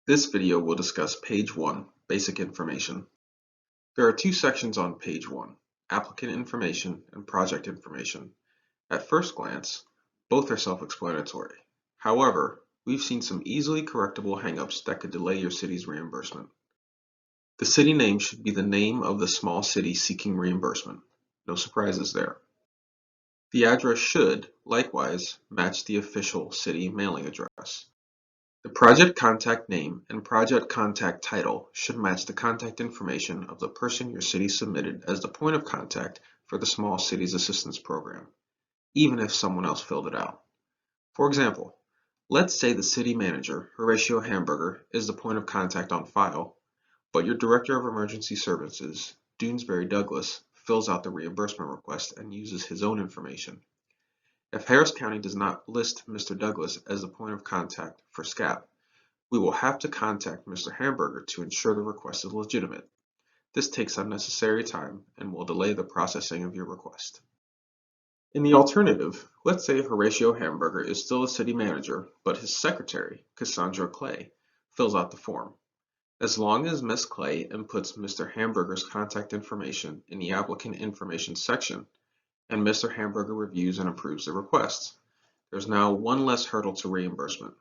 This video will discuss Page 1, Basic Information. There are two sections on Page 1, Applicant Information and Project Information. At first glance, both are self-explanatory. However, we've seen some easily correctable hangups that could delay your city's reimbursement. The city name should be the name of the small city seeking reimbursement. No surprises there. The address should, likewise, match the official city mailing address. The project contact name and project contact title should match the contact information of the person your city submitted as the point of contact for the Small Cities Assistance Program, even if someone else filled it out. For example, let's say the city manager, Horatio Hamburger, is the point of contact on file, but your Director of Emergency Services, Doonesbury Douglas, fills out the reimbursement request and uses his own information. If Harris County does not list Mr. Douglas as the point of contact for SCAP, we will have to contact Mr. Hamburger to ensure the request is legitimate. This takes unnecessary time and will delay the processing of your request. In the alternative, let's say Horatio Hamburger is still a city manager, but his secretary, Cassandra Clay, fills out the form. As long as Ms. Clay inputs Mr. Hamburger's contact information in the applicant information section, and Mr. Hamburger reviews and approves the request, there's now one less hurdle to reimbursement.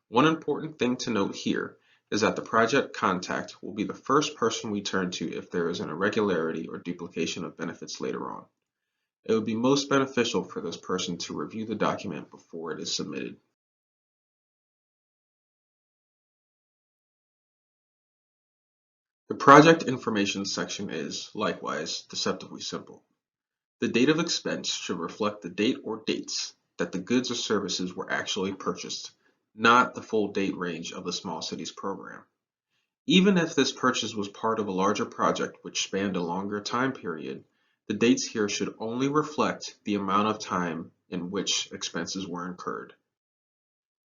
One important thing to note here is that the project contact will be the first person we turn to if there is an irregularity or duplication of benefits later on. It would be most beneficial for this person to review the document before it is submitted. The project information section is, likewise, deceptively simple. The date of expense should reflect the date or dates that the goods or services were actually purchased, not the full date range of the Small Cities Program. Even if this purchase was part of a larger project which spanned a longer time period, the dates here should only reflect the amount of time in which expenses were incurred.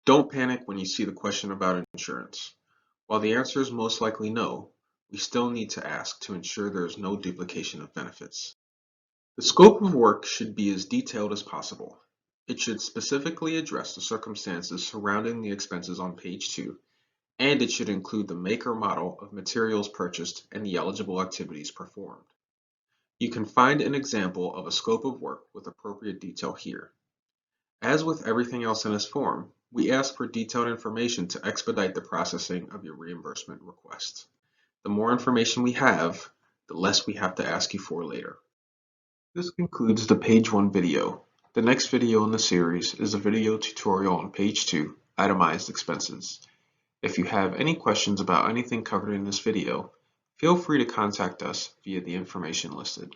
Don't panic when you see the question about insurance. While the answer is most likely no, we still need to ask to ensure there is no duplication of benefits. The scope of work should be as detailed as possible. It should specifically address the circumstances surrounding the expenses on page 2, and it should include the make or model of materials purchased and the eligible activities performed. You can find an example of a scope of work with appropriate detail here. As with everything else in this form, we ask for detailed information to expedite the processing of your reimbursement request. The more information we have, the less we have to ask you for later. This concludes the Page 1 video. The next video in the series is a video tutorial on Page 2, Itemized Expenses. If you have any questions about anything covered in this video, feel free to contact us via the information listed.